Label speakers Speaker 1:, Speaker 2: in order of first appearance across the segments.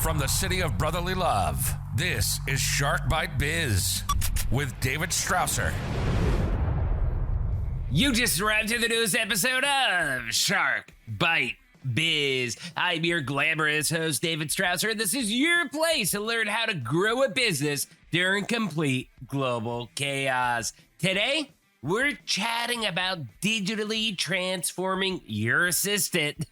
Speaker 1: From the city of brotherly love, this is Shark Bite Biz with David Strausser.
Speaker 2: You just arrived to the newest episode of Shark Bite Biz. I'm your glamorous host, David Strausser, and this is your place to learn how to grow a business during complete global chaos. Today, we're chatting about digitally transforming your assistant.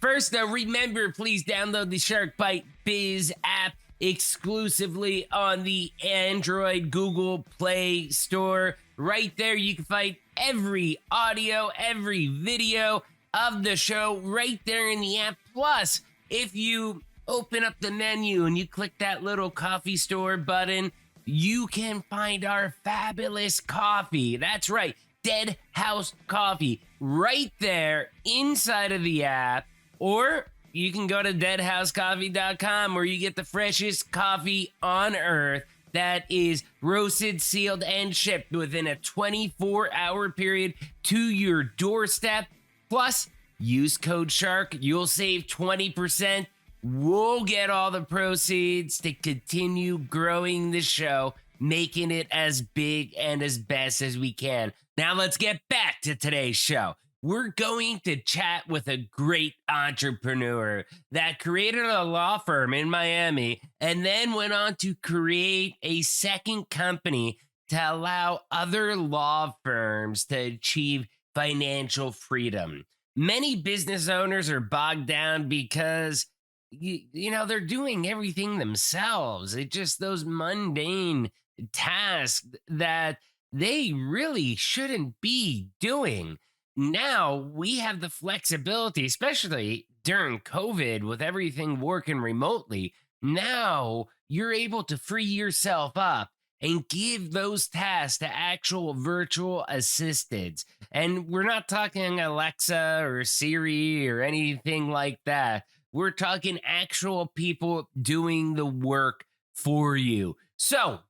Speaker 2: First, though, remember, please download the Shark Bite Biz app exclusively on the Android Google Play Store. Right there, you can find every audio, every video of the show right there in the app. Plus, if you open up the menu and you click that little coffee store button, you can find our fabulous coffee. That's right, Dead House Coffee right there inside of the app. Or you can go to deadhousecoffee.com where you get the freshest coffee on earth that is roasted, sealed, and shipped within a 24-hour period to your doorstep. Plus, use code SHARK. You'll save 20%. We'll get all the proceeds to continue growing the show, making it as big and as best as we can. Now let's get back to today's show. We're going to chat with a great entrepreneur that created a law firm in Miami and then went on to create a second company to allow other law firms to achieve financial freedom. Many business owners are bogged down because you know, they're doing everything themselves. It's just those mundane tasks that they really shouldn't be doing. Now we have the flexibility, especially during COVID with everything working remotely. Now you're able to free yourself up and give those tasks to actual virtual assistants. And we're not talking Alexa or Siri or anything like that. We're talking actual people doing the work for you. So,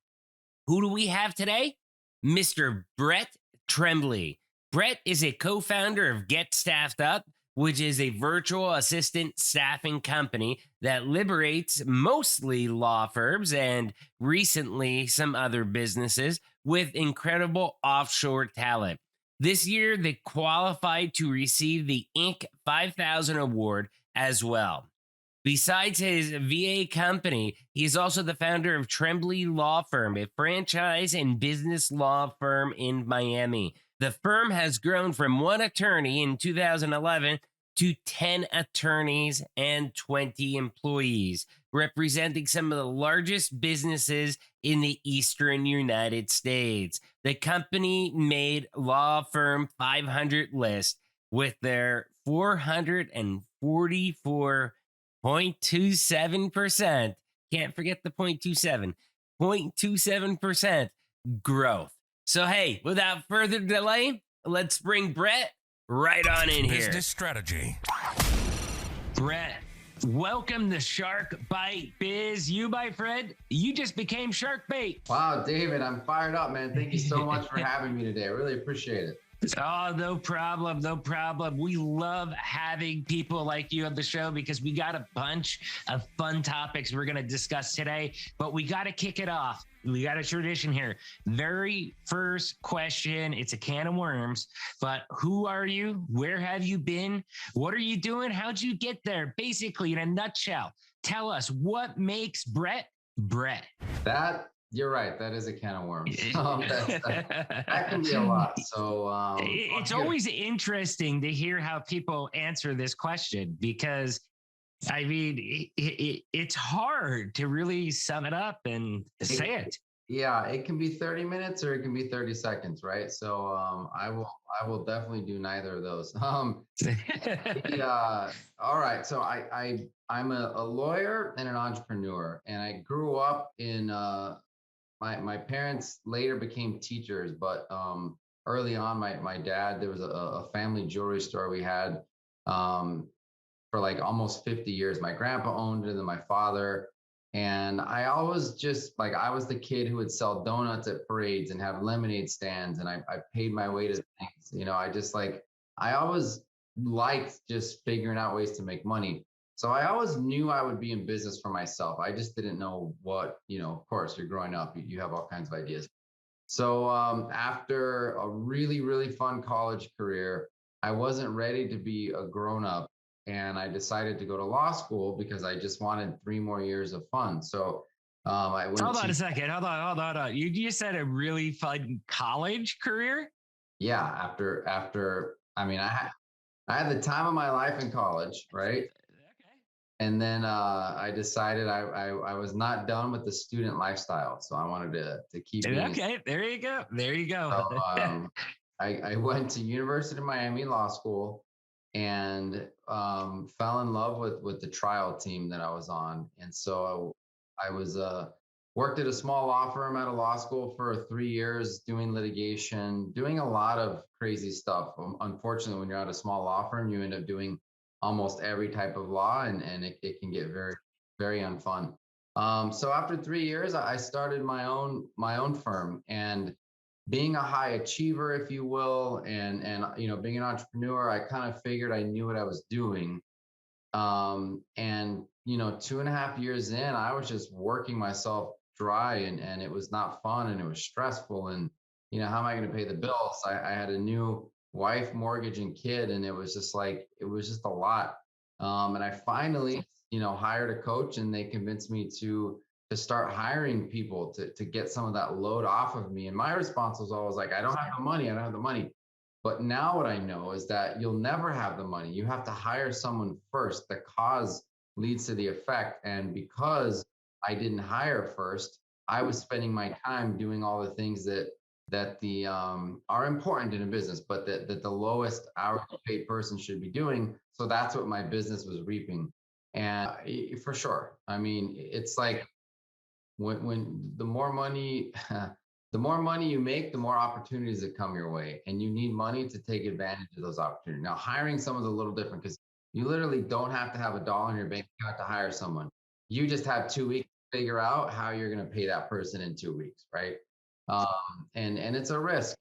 Speaker 2: who do we have today? Mr. Brett Trembly. Brett is a co-founder of Get Staffed Up, which is a virtual assistant staffing company that liberates mostly law firms and recently some other businesses with incredible offshore talent. This year, they qualified to receive the Inc. 5000 award as well. Besides his VA company, he is also the founder of Trembly Law Firm, a franchise and business law firm in Miami. The firm has grown from one attorney in 2011 to 10 attorneys and 20 employees, representing some of the largest businesses in the Eastern United States. The company made Law Firm 500 list with their 444.27%. Can't forget the 0.27% growth. So, hey, without further delay, let's bring Brett right on in here.
Speaker 1: Business strategy.
Speaker 2: Brett, welcome to Shark Bite Biz. You, my friend, you just became Shark Bait.
Speaker 3: Wow, David, I'm fired up, man. Thank you so much for having me today. I really appreciate it.
Speaker 2: Oh, no problem. No problem. We love having people like you on the show because we got a bunch of fun topics we're going to discuss today, but we got to kick it off. We got a tradition here. Very first question. It's a can of worms, but who are you? Where have you been? What are you doing? How'd you get there? Basically, in a nutshell, tell us what makes Brett, Brett.
Speaker 3: You're right. That is a can of worms. That can be a lot. So
Speaker 2: it's always interesting to hear how people answer this question because, I mean, it's hard to really sum it up and say it.
Speaker 3: Yeah, it can be 30 minutes or it can be 30 seconds, right? So I will definitely do neither of those. All right. So I'm a lawyer and an entrepreneur, and I grew up in. My parents later became teachers, but early on, my dad, there was a family jewelry store we had for like almost 50 years. My grandpa owned it and my father. And I always just I was the kid who would sell donuts at parades and have lemonade stands. And I paid my way to things. You know, I always liked just figuring out ways to make money. So I always knew I would be in business for myself. I just didn't know what, of course, you're growing up, you have all kinds of ideas. So after a really, really fun college career, I wasn't ready to be a grown up. And I decided to go to law school because I just wanted 3 more years of fun. So I went
Speaker 2: Hold on
Speaker 3: to,
Speaker 2: a second. Hold on. You just said a really fun college career?
Speaker 3: yeah, I mean, I had the time of my life in college, right?
Speaker 2: Okay.
Speaker 3: And then I decided I was not done with the student lifestyle. So I wanted to keep being.
Speaker 2: Okay, there you go. There you go.
Speaker 3: So I went to University of Miami Law School and fell in love with the trial team that I was on. And so I was worked at a small law firm at a law school for 3 years doing litigation, doing a lot of crazy stuff. Unfortunately, when you're at a small law firm, you end up doing almost every type of law, and it can get very, very unfun. So after 3 years, I started my own firm, and being a high achiever, if you will, and being an entrepreneur, I kind of figured I knew what I was doing. And 2.5 years in, I was just working myself dry, and it was not fun, and it was stressful. And how am I going to pay the bills? I had a new wife, mortgage, and kid, and it was just a lot. And I finally, hired a coach, and they convinced me to start hiring people to get some of that load off of me. And my response was always like, I don't have the money. I don't have the money. But now what I know is that you'll never have the money. You have to hire someone first. The cause leads to the effect. And because I didn't hire first, I was spending my time doing all the things that the are important in a business, but that the lowest hourly paid person should be doing. So that's what my business was reaping. And for sure, I mean, it's like when the more money the more money you make, the more opportunities that come your way, and you need money to take advantage of those opportunities. Now, hiring someone's a little different because you literally don't have to have a dollar in your bank account to hire someone. You just have 2 weeks to figure out how you're going to pay that person in 2 weeks, right? And it's a risk.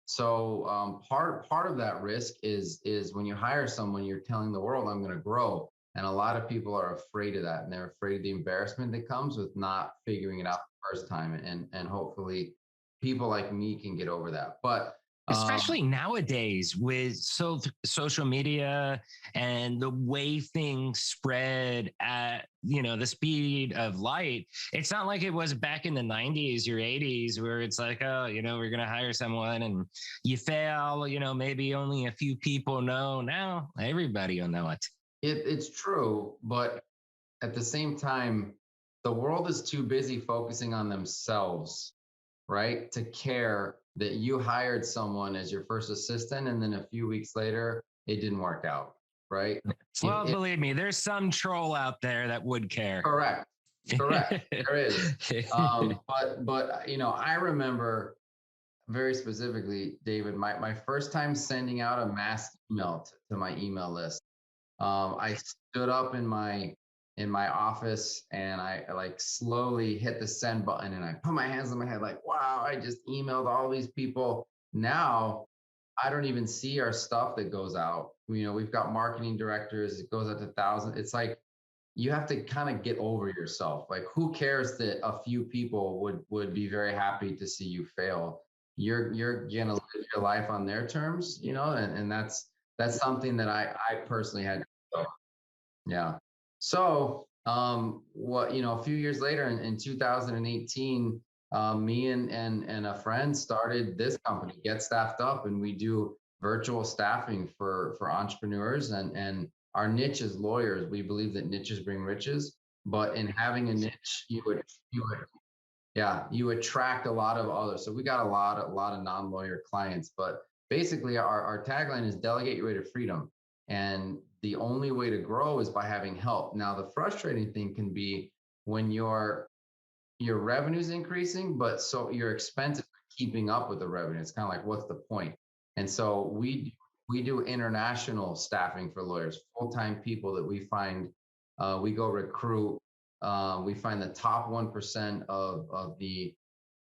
Speaker 3: So part of that risk is when you hire someone, you're telling the world, I'm going to grow. And a lot of people are afraid of that, and they're afraid of the embarrassment that comes with not figuring it out the first time. And hopefully people like me can get over that. But
Speaker 2: Especially nowadays with social media and the way things spread at the speed of light. It's not like it was back in the 90s or 80s where it's like, oh, we're going to hire someone and you fail, maybe only a few people know. Now everybody will know it.
Speaker 3: it's true, but at the same time, the world is too busy focusing on themselves, right, to care that you hired someone as your first assistant, and then a few weeks later it didn't work out, right?
Speaker 2: Well, believe me, there's some troll out there that would care.
Speaker 3: Correct. Correct. There is. But I remember very specifically, David, my first time sending out a mass email to my email list. I stood up in my office, and I like slowly hit the send button, and I put my hands on my head like, wow, I just emailed all these people. Now I don't even see our stuff that goes out. We've got marketing directors, it goes out to thousands. It's like you have to kind of get over yourself. Like, who cares that a few people would be very happy to see you fail? You're gonna live your life on their terms, and that's something that I personally had to do. Yeah. So, a few years later in 2018, me and a friend started this company, Get Staffed Up, and we do virtual staffing for entrepreneurs, and our niche is lawyers. We believe that niches bring riches, but in having a niche, you attract a lot of others. So we got a lot of non-lawyer clients, but basically our tagline is delegate your way to freedom. And the only way to grow is by having help. Now, the frustrating thing can be when your revenue is increasing, but so your expenses are keeping up with the revenue. It's kind of like, what's the point? And so we do international staffing for lawyers, full-time people that we find, we go recruit. We find the top 1% of the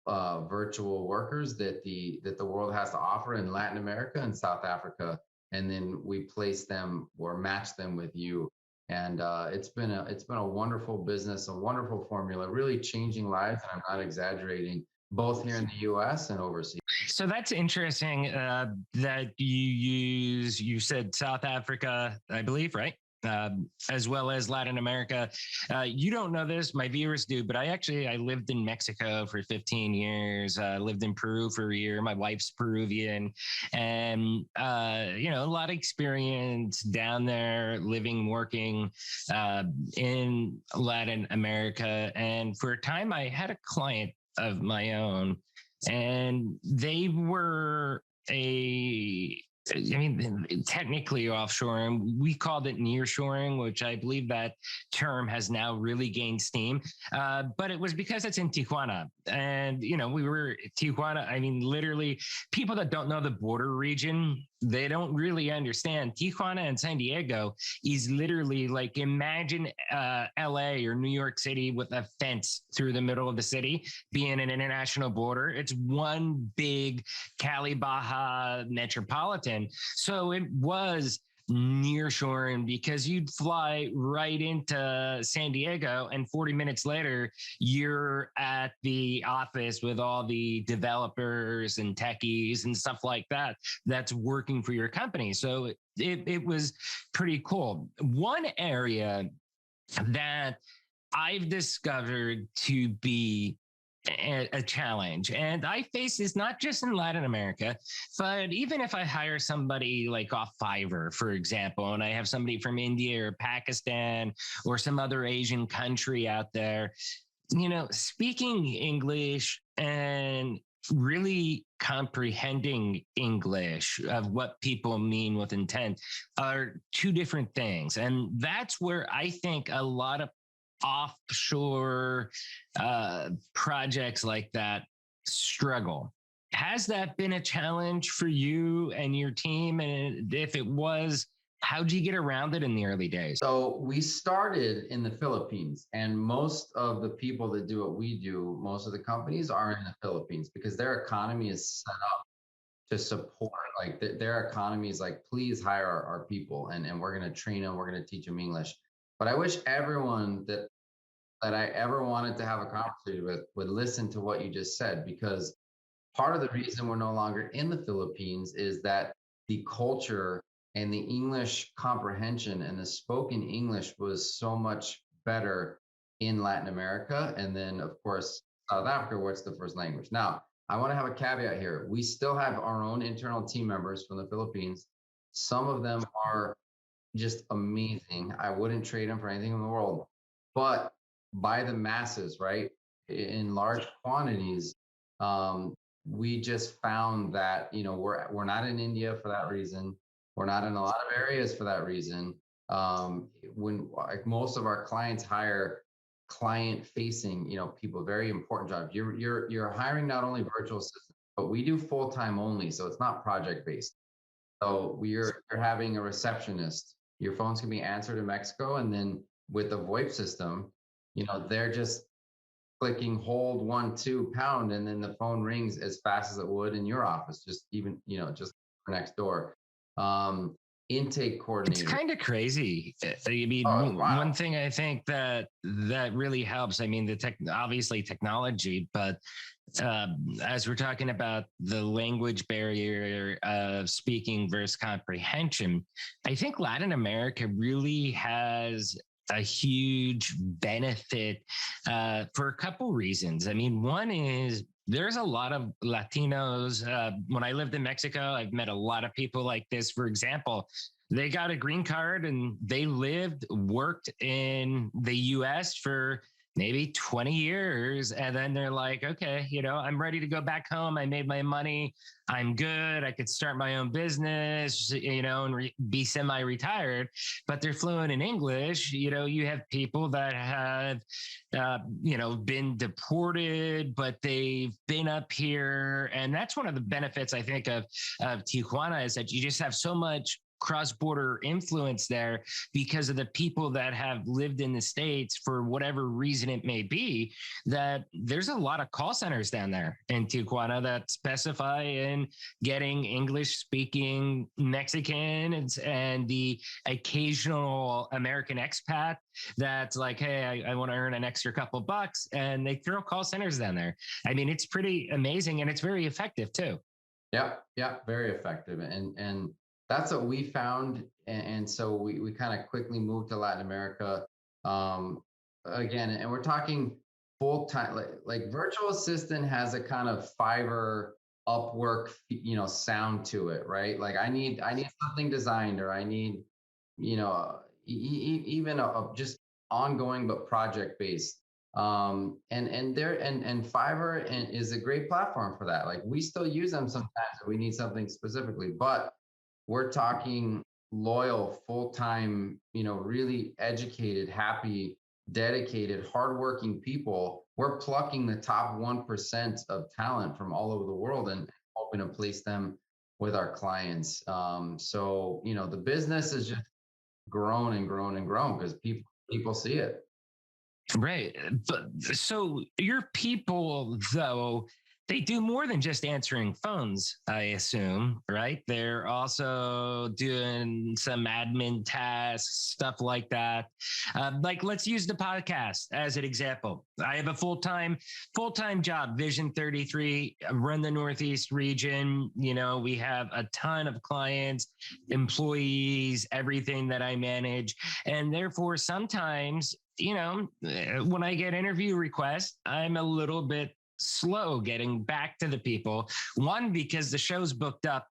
Speaker 3: virtual workers that the world has to offer in Latin America and South Africa, and then we place them or match them with you. And it's been a wonderful business, a wonderful formula, really changing lives. And I'm not exaggerating, both here in the U.S. and overseas.
Speaker 2: So that's interesting that you said South Africa, I believe, right? As well as Latin America. You don't know this, my viewers do, but I lived in Mexico for 15 years, lived in Peru for a year. My wife's Peruvian, and, a lot of experience down there living, working in Latin America. And for a time, I had a client of my own, and they were technically offshore, and we called it nearshoring, which I believe that term has now really gained steam. But it was because it's in Tijuana. And, we were Tijuana. I mean, literally, people that don't know the border region, they don't really understand. Tijuana and San Diego is literally like, imagine LA or New York City with a fence through the middle of the city being an international border. It's one big Cali Baja metropolitan. So it was nearshoring, because you'd fly right into San Diego and 40 minutes later you're at the office with all the developers and techies and stuff like that that's working for your company. So it was pretty cool. One area that I've discovered to be a challenge, and I face this not just in Latin America, but even if I hire somebody like off Fiverr, for example, and I have somebody from India or Pakistan or some other Asian country out there, speaking English and really comprehending English of what people mean with intent are two different things. And that's where I think a lot of offshore projects like that struggle. Has that been a challenge for you and your team? And if it was, how'd you get around it in the early days?
Speaker 3: So we started in the Philippines, and most of the people that do what we do, most of the companies are in the Philippines, because their economy is set up to support, like their economy is like, please hire our people, and we're going to train them, we're going to teach them English. But I wish everyone that I ever wanted to have a conversation with would listen to what you just said, because part of the reason we're no longer in the Philippines is that the culture and the English comprehension and the spoken English was so much better in Latin America. And then, of course, South Africa, where it's the first language. Now, I want to have a caveat here. We still have our own internal team members from the Philippines. Some of them are just amazing. I wouldn't trade them for anything in the world. But by the masses, right, in large quantities, we just found that, we're not in India for that reason. We're not in a lot of areas for that reason. When like most of our clients hire client-facing, people, very important jobs. You're hiring not only virtual assistants, but we do full-time only, so it's not project-based. So you're having a receptionist. Your phones can be answered in Mexico, and then with the VoIP system, they're just clicking hold 1, 2 pound, and then the phone rings as fast as it would in your office, just just next door. Intake coordinator.
Speaker 2: It's kind of crazy. I mean,
Speaker 3: wow.
Speaker 2: One thing I think that really helps, I mean, obviously technology, but as we're talking about the language barrier of speaking versus comprehension, I think Latin America really has a huge benefit for a couple reasons. I mean, one is there's a lot of Latinos. When I lived in Mexico, I've met a lot of people like this. For example, they got a green card and they worked in the US for maybe 20 years. And then they're like, okay, I'm ready to go back home. I made my money. I'm good. I could start my own business, and be semi-retired, but they're fluent in English. You have people that have, been deported, but they've been up here. And that's one of the benefits, I think, of Tijuana, is that you just have so much cross-border influence there because of the people that have lived in the States for whatever reason it may be, that there's a lot of call centers down there in Tijuana that specify in getting English speaking Mexicans and the occasional American expat that's like, hey, I want to earn an extra couple bucks, and they throw call centers down there. I mean, it's pretty amazing, and it's very effective too.
Speaker 3: Yeah, very effective. And that's what we found. And so we kind of quickly moved to Latin America. Again, and we're talking full time, like virtual assistant has a kind of Fiverr, Upwork, sound to it, right? Like I need something designed, or I need, even just ongoing but project based. And Fiverr is a great platform for that. Like we still use them sometimes if we need something specifically, but we're talking loyal, full-time, really educated, happy, dedicated, hardworking people. We're plucking the top 1% of talent from all over the world and hoping to place them with our clients. So, the business has just grown and grown and grown because people see it.
Speaker 2: Right. But so your people, though, they do more than just answering phones, I assume, right? They're also doing some admin tasks, stuff like that. Like, let's use the podcast as an example. I have a full-time job, Vision 33, run the Northeast region. We have a ton of clients, employees, everything that I manage. And therefore, sometimes, when I get interview requests, I'm a little bit slow getting back to the people. One, because the show's booked up,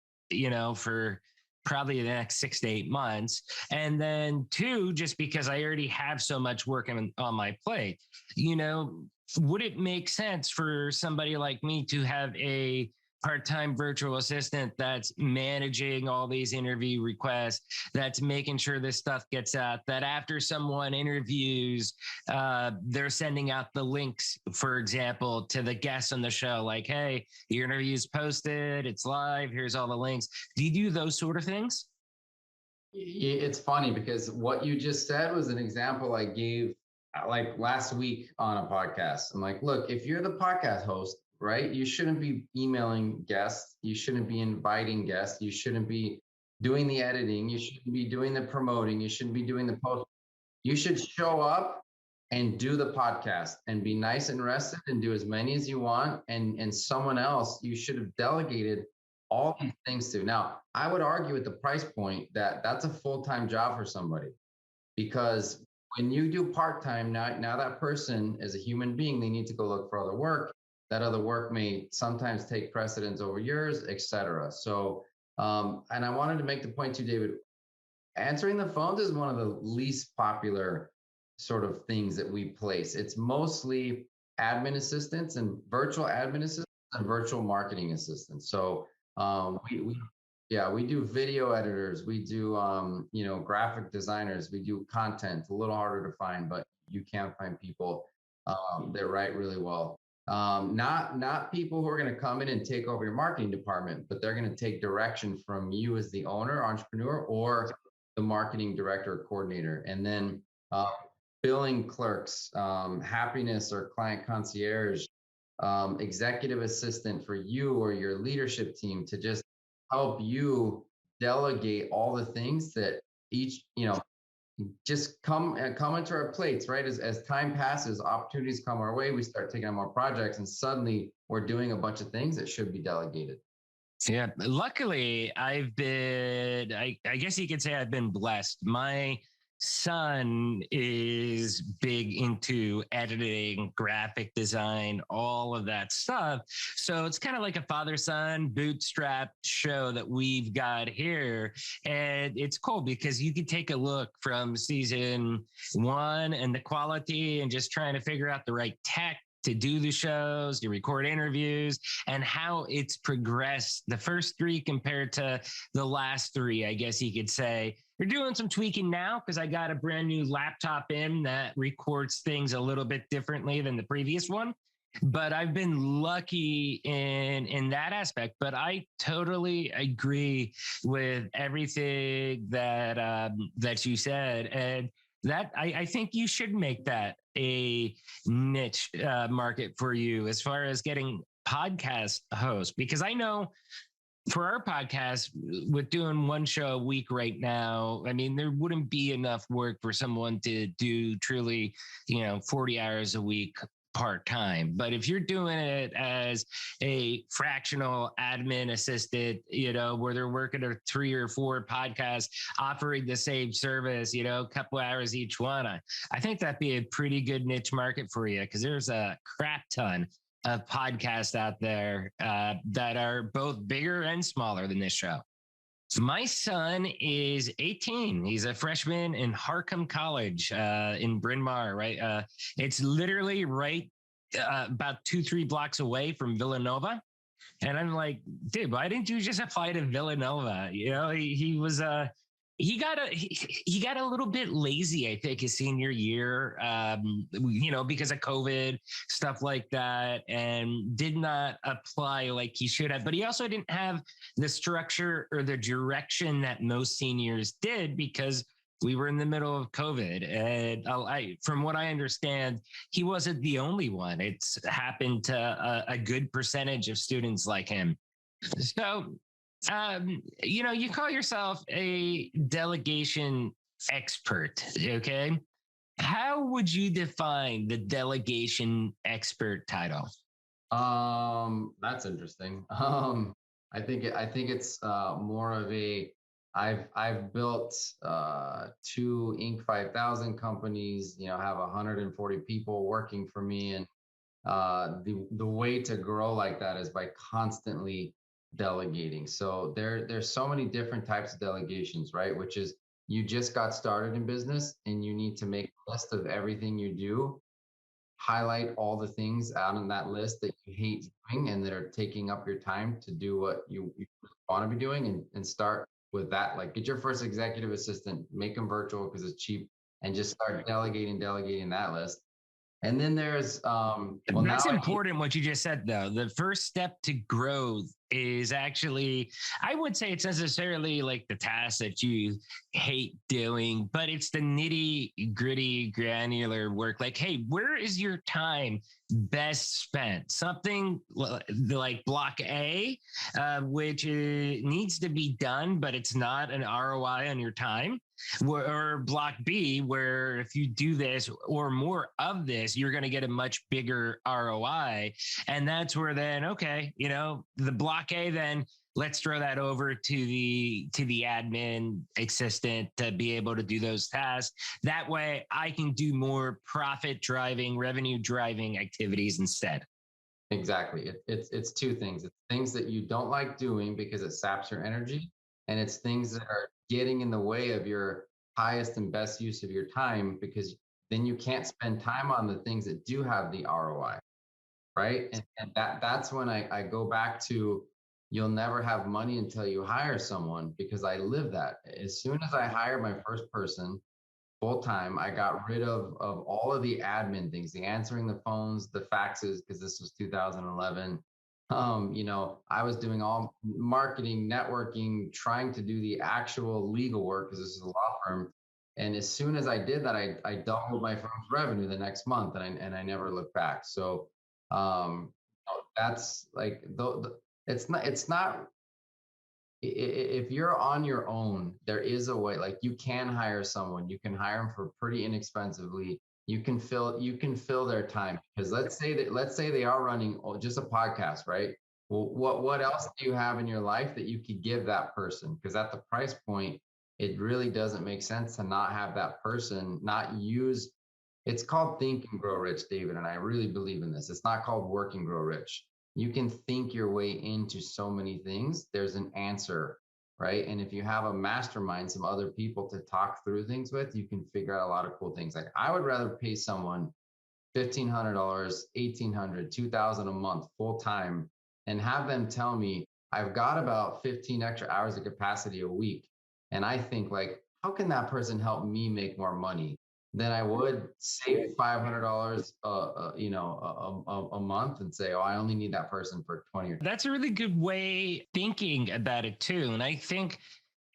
Speaker 2: for probably the next 6 to 8 months. And then two, just because I already have so much work on my plate. Would it make sense for somebody like me to have a part-time virtual assistant that's managing all these interview requests, that's making sure this stuff gets out, that after someone interviews, they're sending out the links, for example, to the guests on the show, like, hey, your interview's posted, it's live, here's all the links. Do you do those sort of things?
Speaker 3: It's funny because what you just said was an example I gave like last week on a podcast. I'm like, look, if you're the podcast host, right? You shouldn't be emailing guests. You shouldn't be inviting guests. You shouldn't be doing the editing. You shouldn't be doing the promoting. You shouldn't be doing the post. You should show up and do the podcast and be nice and rested and do as many as you want. And someone else, you should have delegated all these things to. Now, I would argue at the price point that that's a full-time job for somebody, because when you do part-time, now that person is a human being, they need to go look for other work. That other work may sometimes take precedence over yours, et cetera. So, and I wanted to make the point too, David, answering the phones is one of the least popular sort of things that we place. It's mostly admin assistants and virtual admin assistants and virtual marketing assistants. So we do video editors, we do, graphic designers, we do content, a little harder to find, but you can find people that write really well. Not people who are going to come in and take over your marketing department, but they're going to take direction from you as the owner, entrepreneur, or the marketing director or coordinator. And then billing clerks, happiness or client concierge, executive assistant for you or your leadership team to just help you delegate all the things that each, just come into our plates, right? As time passes, opportunities come our way, we start taking on more projects, and suddenly we're doing a bunch of things that should be delegated.
Speaker 2: Yeah, luckily I guess you could say I've been blessed. My son is big into editing, graphic design, all of that stuff. So it's kind of like a father-son bootstrap show that we've got here. And it's cool because you can take a look from season 1 and the quality and just trying to figure out the right tech to do the shows, to record interviews, and how it's progressed the first 3 compared to the last 3, I guess you could say. We're doing some tweaking now because I got a brand new laptop in that records things a little bit differently than the previous one. but I've been lucky in that aspect. But I totally agree with everything that you said, and that I think you should make that a niche market for you as far as getting podcast hosts, because I know for our podcast, with doing one show a week right now, I mean, there wouldn't be enough work for someone to do truly, 40 hours a week part time. But if you're doing it as a fractional admin assistant, where they're working a 3 or 4 podcasts offering the same service, a couple hours each one, I think that'd be a pretty good niche market for you, because there's a crap ton of podcasts out there that are both bigger and smaller than this show. So my son is 18. He's a freshman in Harcum College in Bryn Mawr, right? It's literally right about 2-3 blocks away from Villanova. And I'm like, dude, why didn't you just apply to Villanova? He was he got a little bit lazy, I think, his senior year, because of COVID, stuff like that, and did not apply like he should have. But he also didn't have the structure or the direction that most seniors did, because we were in the middle of COVID. And from what I understand, he wasn't the only one. It's happened to a good percentage of students like him. So you call yourself a delegation expert, okay? How would you define the delegation expert title?
Speaker 3: That's interesting. I think it's more of a I've built 2 Inc. 5000 companies, have 140 people working for me, and the way to grow like that is by constantly delegating. So there's so many different types of delegations, right? Which is, you just got started in business and you need to make a list of everything you do, highlight all the things out on that list that you hate doing and that are taking up your time to do what you want to be doing, and start with that. Like, get your first executive assistant, make them virtual because it's cheap, and just start delegating that list. And then there's
Speaker 2: that's important what you just said, though. The first step to growth is actually, I would say, it's necessarily like the task that you hate doing, but it's the nitty gritty granular work. Like, hey, where is your time best spent? Something like block A, which needs to be done, but it's not an ROI on your time. Or block B, where if you do this or more of this, you're going to get a much bigger ROI. And that's where then, okay, the block A, then let's throw that over to the admin assistant to be able to do those tasks. That way I can do more profit driving, revenue driving activities instead.
Speaker 3: Exactly. It's 2 things. It's things that you don't like doing because it saps your energy, and it's things that are getting in the way of your highest and best use of your time, because then you can't spend time on the things that do have the ROI, right? And that's when I go back to, you'll never have money until you hire someone, because I live that. As soon as I hired my first person full time, I got rid of all of the admin things, the answering the phones, the faxes, because this was 2011. I was doing all marketing, networking, trying to do the actual legal work, because this is a law firm. And as soon as I did that, I doubled my firm's revenue the next month, and I never looked back. So that's like, it's not if you're on your own, there is a way. Like, you can hire someone, you can hire them for pretty inexpensively. You can fill their time, because let's say they are running just a podcast, right? Well, what else do you have in your life that you could give that person? Because at the price point, it really doesn't make sense to not have that person not use. It's called Think and Grow Rich, David, and I really believe in this. It's not called Work and Grow Rich. You can think your way into so many things. There's an answer, right? And if you have a mastermind, some other people to talk through things with, you can figure out a lot of cool things. Like, I would rather pay someone $1,500, $1,800, $2,000 a month full time, and have them tell me, I've got about 15 extra hours of capacity a week. And I think, like, how can that person help me make more money than I would save $500, a month and say, oh, I only need that person for 20 or.
Speaker 2: That's a really good way thinking about it too. And I think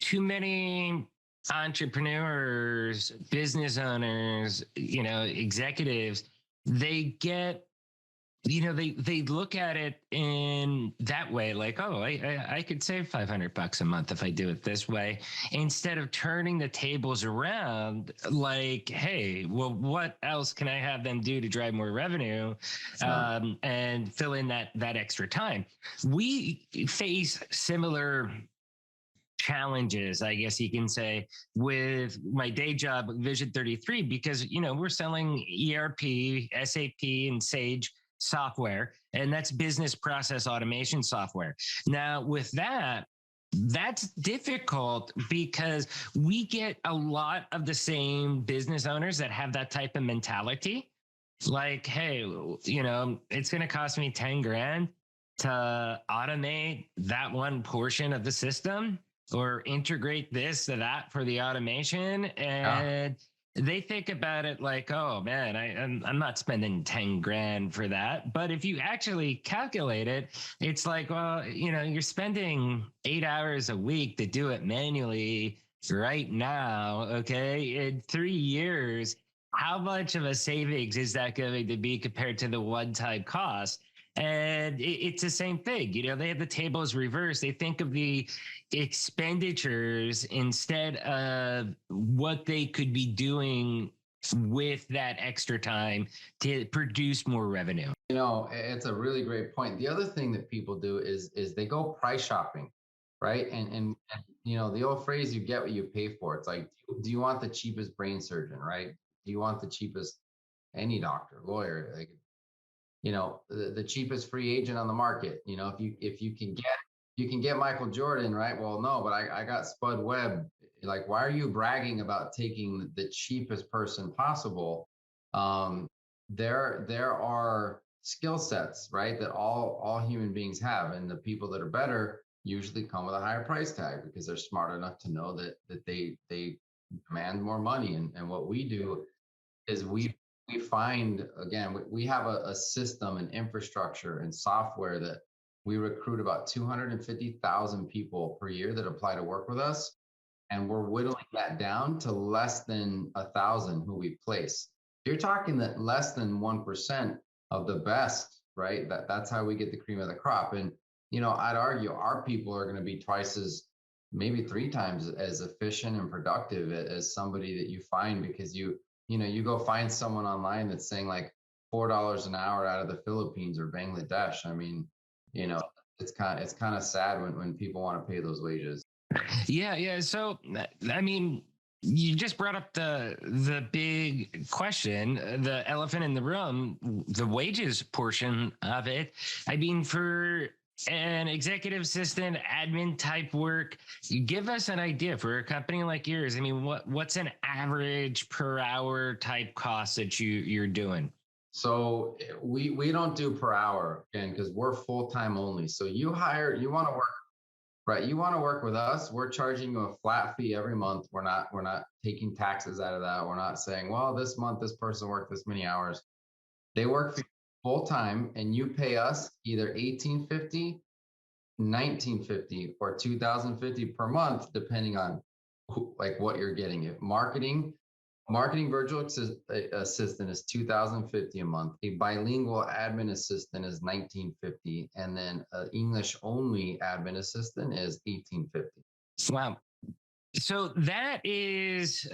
Speaker 2: too many entrepreneurs, business owners, executives, they get, they look at it in that way, like, oh, I could save $500 a month if I do it this way, instead of turning the tables around, like, hey, well, what else can I have them do to drive more revenue, and fill in that extra time? We face similar challenges, I guess you can say, with my day job, Vision 33, because, we're selling ERP, SAP, and Sage software, and that's business process automation software. Now, with that, that's difficult because we get a lot of the same business owners that have that type of mentality. Like, hey, it's going to cost me 10 grand to automate that one portion of the system, or integrate this to that for the automation. And they think about it like, oh man, I'm not spending 10 grand for that. But if you actually calculate it, it's like, well, you're spending 8 hours a week to do it manually right now. Okay. In 3 years, how much of a savings is that going to be compared to the one-time cost? And it's the same thing. They have the tables reversed. They think of the expenditures instead of what they could be doing with that extra time to produce more revenue.
Speaker 3: It's a really great point. The other thing that people do is they go price shopping, right? And the old phrase, you get what you pay for. It's like, do you want the cheapest brain surgeon, right? Do you want the cheapest, any doctor, lawyer, like, the cheapest free agent on the market? If you can get Michael Jordan, right? Well, no, but I got Spud Webb. Like, why are you bragging about taking the cheapest person possible? There are skill sets, right, that all human beings have, and the people that are better usually come with a higher price tag because they're smart enough to know that they demand more money. And what we do is we find, again, we have a system and infrastructure and software that we recruit about 250,000 people per year that apply to work with us. And we're whittling that down to less than 1,000 who we place. You're talking that less than 1% of the best, right? That's how we get the cream of the crop. And, I'd argue our people are going to be twice as, maybe 3 times as efficient and productive as somebody that you find, because you go find someone online that's saying like $4 an hour out of the Philippines or Bangladesh. I mean, it's kind of sad when people want to pay those wages.
Speaker 2: Yeah. So, I mean, you just brought up the big question, the elephant in the room, the wages portion of it. I mean, for an executive assistant, admin type work, give us an idea for a company like yours. I mean, what's an average per hour type cost that you're doing?
Speaker 3: So we don't do per hour, again, because we're full-time only. So you want to work, right? You want to work with us, we're charging you a flat fee every month. We're not taking taxes out of that. We're not saying, well, this month this person worked this many hours. They work for full time, and you pay us either $1,850, $1,950, or $2,050 per month, depending on what you're getting. If marketing virtual assistant is $2,050 a month. A bilingual admin assistant is $1,950, and then an English only admin assistant is $1,850.
Speaker 2: Wow. So that is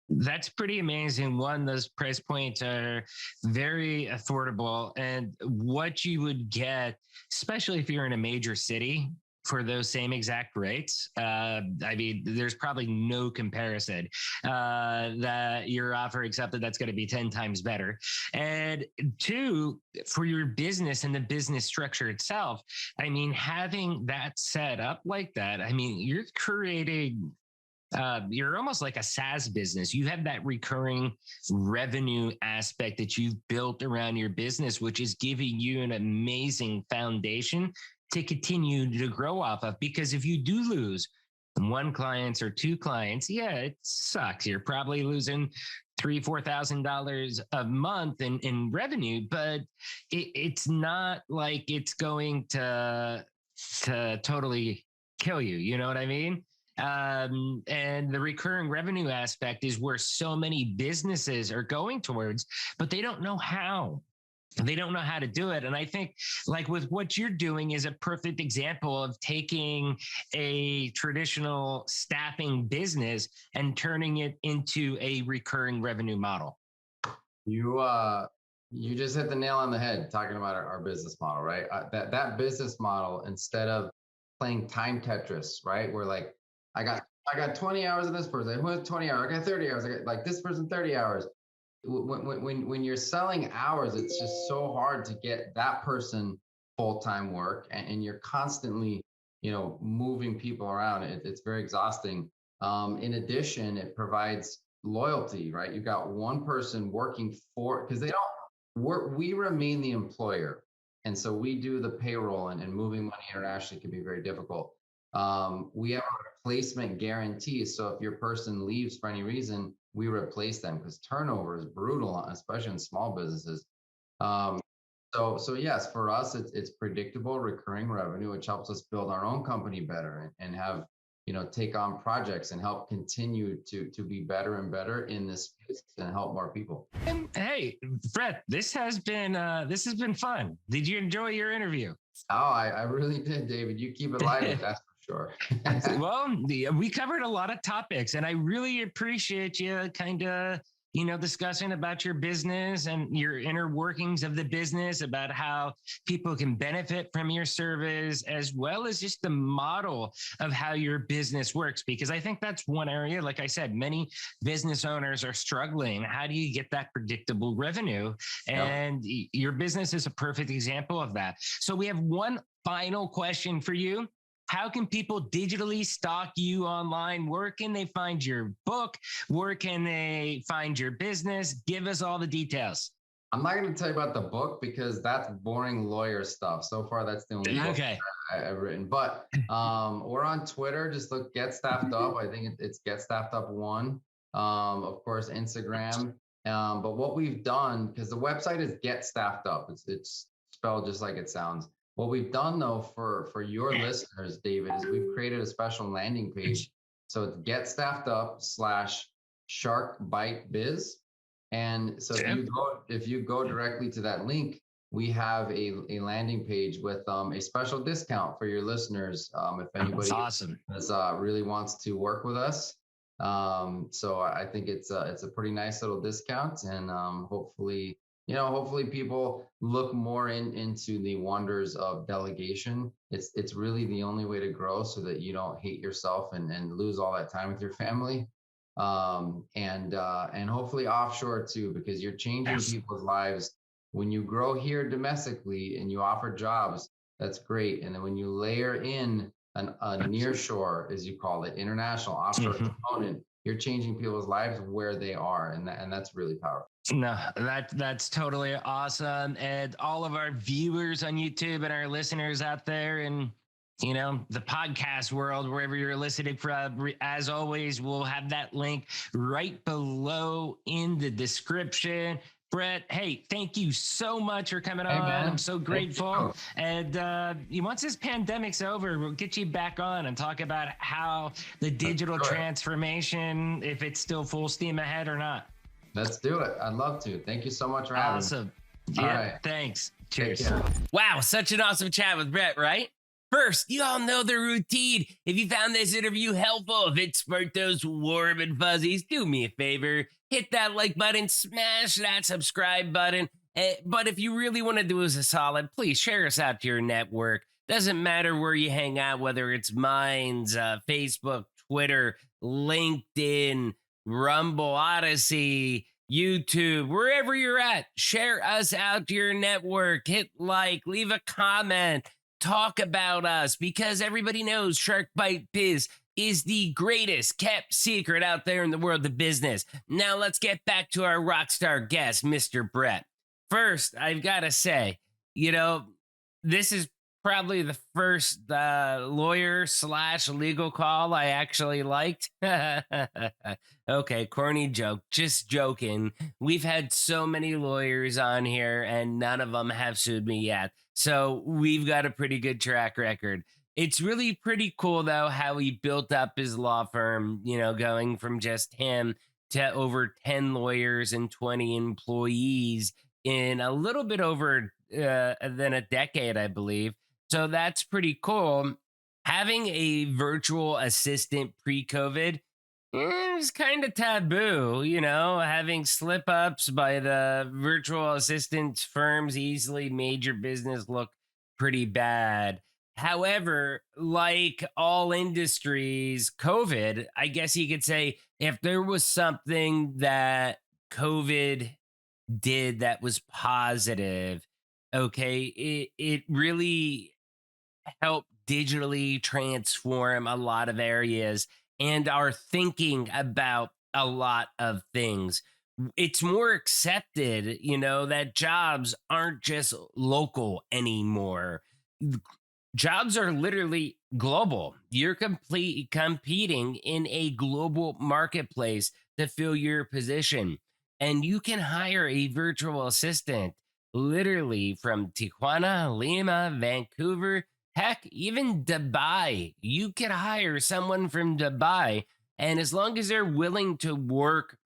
Speaker 2: that's pretty amazing. One, those price points are very affordable, and what you would get, especially if you're in a major city, for those same exact rates. I mean, there's probably no comparison that your offer accepted that's going to be 10 times better. And 2, for your business and the business structure itself, I mean, having that set up like that, I mean, you're creating you're almost like a SaaS business. You have that recurring revenue aspect that you've built around your business, which is giving you an amazing foundation to continue to grow off of. Because if you do lose one client or two clients, yeah, it sucks. You're probably losing $3,000-$4,000 a month in revenue, but it's not like it's going to totally kill you. You know what I mean? And the recurring revenue aspect is where so many businesses are going towards, but they don't know how. They don't know how to do it. And I think like with what you're doing is a perfect example of taking a traditional staffing business and turning it into a recurring revenue model.
Speaker 3: You just hit the nail on the head talking about our business model, right? That business model, instead of playing time Tetris, right? Where like I got 20 hours of this person, who has 20 hours? I got 30 hours. I got like this person 30 hours. When you're selling hours, it's just so hard to get that person full-time work, and you're constantly, moving people around. It's very exhausting. In addition, it provides loyalty, right? You've got one person working for, because they don't work, we remain the employer. And so we do the payroll, and moving money internationally can be very difficult. We have a replacement guarantee. So if your person leaves for any reason, we replace them, because turnover is brutal, especially in small businesses. So yes, for us, it's predictable recurring revenue, which helps us build our own company better and have, take on projects and help continue to be better and better in this space and help more people.
Speaker 2: And hey, Brett, this has been fun. Did you enjoy your interview?
Speaker 3: Oh, I really did, David. You keep it live, that's for sure.
Speaker 2: Well, we covered a lot of topics, and I really appreciate you kind of, discussing about your business and your inner workings of the business, about how people can benefit from your service, as well as just the model of how your business works. Because I think that's one area, like I said, many business owners are struggling. How do you get that predictable revenue? And your business is a perfect example of that. So we have one final question for you. How can people digitally stalk you online? Where can they find your book? Where can they find your business? Give us all the details.
Speaker 3: I'm not going to tell you about the book, because that's boring lawyer stuff. So far, that's the only book I've written. But we're on Twitter. Just look Get Staffed Up. I think it's Get Staffed Up 1. Of course, Instagram. But what we've done, because the website is Get Staffed Up. It's spelled just like it sounds. What we've done, though, for your listeners, David, is we've created a special landing page. So it's getstaffedup/sharkbitebiz. And so if you go directly to that link, we have a landing page with a special discount for your listeners. If anybody really wants to work with us. So I think it's a pretty nice little discount, and hopefully people look more into the wonders of delegation. It's really the only way to grow, so that you don't hate yourself and lose all that time with your family. And hopefully offshore too, because you're changing people's lives. When you grow here domestically and you offer jobs, that's great. And then when you layer in a nearshore, as you call it, international offshore component, you're changing people's lives where they are. And that's really powerful.
Speaker 2: No, that's totally awesome. And all of our viewers on YouTube and our listeners out there in, the podcast world, wherever you're listening from, as always, we'll have that link right below in the description. Brett, hey, thank you so much for coming on. Man. I'm so grateful. And once this pandemic's over, we'll get you back on and talk about how the digital transformation, if it's still full steam ahead or not.
Speaker 3: Let's do it. I'd love to. Thank you so much for having me.
Speaker 2: Awesome. Yeah, thanks. Cheers. Wow, such an awesome chat with Brett, right? First, you all know the routine. If you found this interview helpful, if it sparked those warm and fuzzies, do me a favor. Hit that like button, smash that subscribe button. But if you really want to do us a solid, please share us out to your network. Doesn't matter where you hang out, whether it's Minds, Facebook, Twitter, LinkedIn, Rumble, Odyssey, YouTube, wherever you're at, share us out to your network. Hit like, leave a comment, talk about us, because everybody knows Shark Bite Biz is the greatest kept secret out there in the world of business. Now let's get back to our rock star guest, Mr. Brett. First, I've got to say, this is probably the first lawyer slash legal call I actually liked. Okay, corny joke. Just joking. We've had so many lawyers on here, and none of them have sued me yet. So we've got a pretty good track record. It's really pretty cool, though, how he built up his law firm, going from just him to over 10 lawyers and 20 employees in a little bit over than a decade, I believe. So that's pretty cool. Having a virtual assistant pre COVID is kind of taboo, having slip ups by the virtual assistance firms easily made your business look pretty bad. However, like all industries, COVID, I guess you could say if there was something that COVID did that was positive, okay, it really helped digitally transform a lot of areas and our thinking about a lot of things. It's more accepted, that jobs aren't just local anymore. Jobs are literally global. You're competing in a global marketplace to fill your position. And you can hire a virtual assistant literally from Tijuana, Lima, Vancouver, heck, even Dubai. You could hire someone from Dubai. And as long as they're willing to work,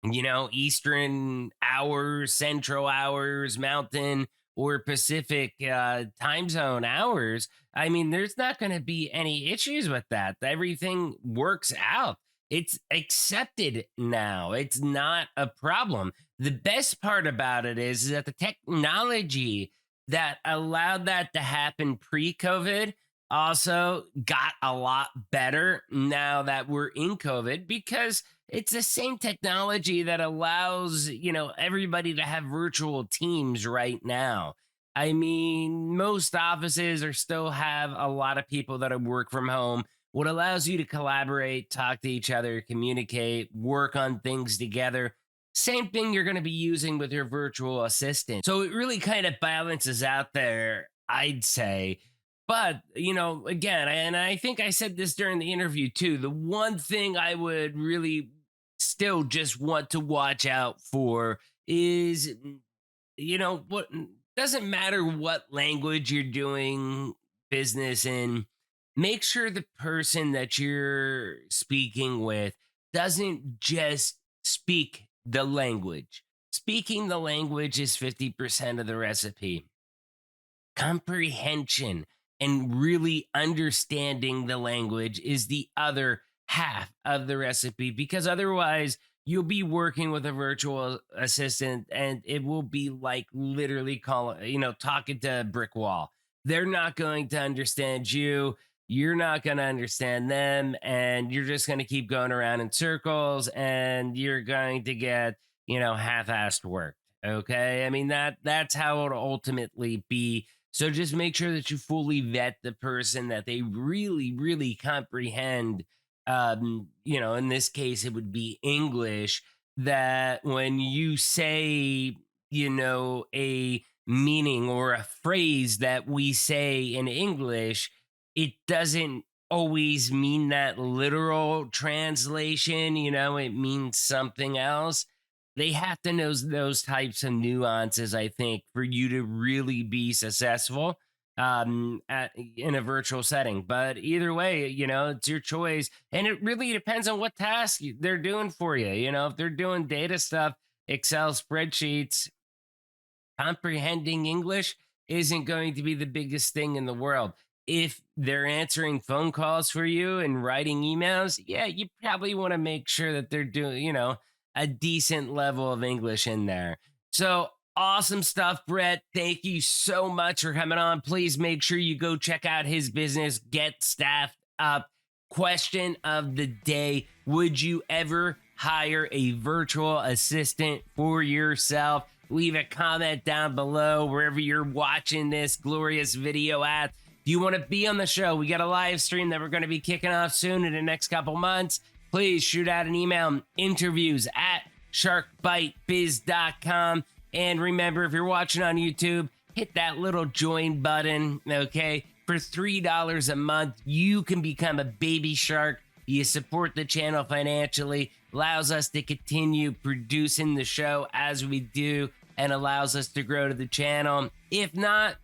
Speaker 2: Eastern hours, Central hours, Mountain or Pacific time zone hours, I mean, there's not going to be any issues with that. Everything works out. It's accepted now. It's not a problem. The best part about it is that the technology that allowed that to happen pre-COVID also got a lot better now that we're in COVID, because it's the same technology that allows, everybody to have virtual teams right now. I mean, most offices are still have a lot of people that work from home. What allows you to collaborate, talk to each other, communicate, work on things together. Same thing you're going to be using with your virtual assistant. So it really kind of balances out there, I'd say. But, again, and I think I said this during the interview too, the one thing I would really still just want to watch out for is, what doesn't matter what language you're doing business in, make sure the person that you're speaking with doesn't just speak the language. Speaking the language is 50% of the recipe. Comprehension and really understanding the language is the other half of the recipe, because otherwise you'll be working with a virtual assistant and it will be like literally talking to a brick wall. They're not going to understand you. You're not going to understand them. And you're just going to keep going around in circles and you're going to get, half-assed work. Okay. I mean, that's how it'll ultimately be. So just make sure that you fully vet the person, that they really, really comprehend. In this case, it would be English, that when you say, a meaning or a phrase that we say in English, it doesn't always mean that literal translation, it means something else. They have to know those types of nuances, I think, for you to really be successful in a virtual setting. But either way, it's your choice. And it really depends on what task they're doing for you. If they're doing data stuff, Excel spreadsheets, comprehending English isn't going to be the biggest thing in the world. If they're answering phone calls for you and writing emails, yeah, you probably want to make sure that they're doing, a decent level of English in there. So awesome stuff, Brett. Thank you so much for coming on. Please make sure you go check out his business, Get Staffed Up. Question of the day: would you ever hire a virtual assistant for yourself? Leave a comment down below wherever you're watching this glorious video at. If you want to be on the show, we got a live stream that we're going to be kicking off soon in the next couple months. Please shoot out an email, interviews@sharkbitebiz.com. And remember, if you're watching on YouTube, hit that little join button, okay? For $3 a month, you can become a baby shark. You support the channel financially, allows us to continue producing the show as we do, and allows us to grow to the channel. If not,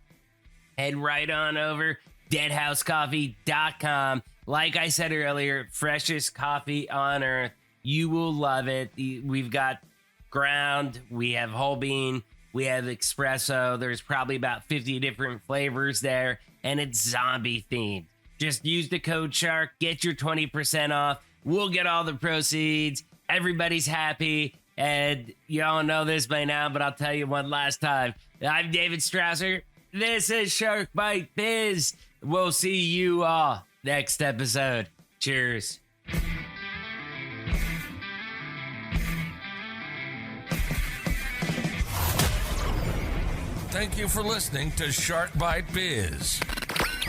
Speaker 2: head right on over deadhousecoffee.com. Like I said earlier, freshest coffee on earth. You will love it. We've got ground, we have whole bean, we have espresso. There's probably about 50 different flavors there, and it's zombie themed. Just use the code SHARK, get your 20% off. We'll get all the proceeds. Everybody's happy. And you all know this by now, but I'll tell you one last time. I'm David Strausser. This is Shark Bite Biz. We'll see you all next episode. Cheers.
Speaker 1: Thank you for listening to Shark Bite Biz.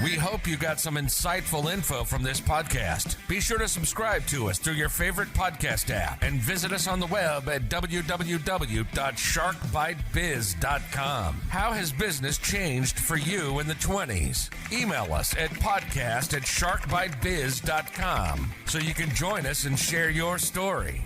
Speaker 1: We hope you got some insightful info from this podcast. Be sure to subscribe to us through your favorite podcast app and visit us on the web at www.sharkbitebiz.com. How has business changed for you in the 20s? Email us at podcast@sharkbitebiz.com so you can join us and share your story.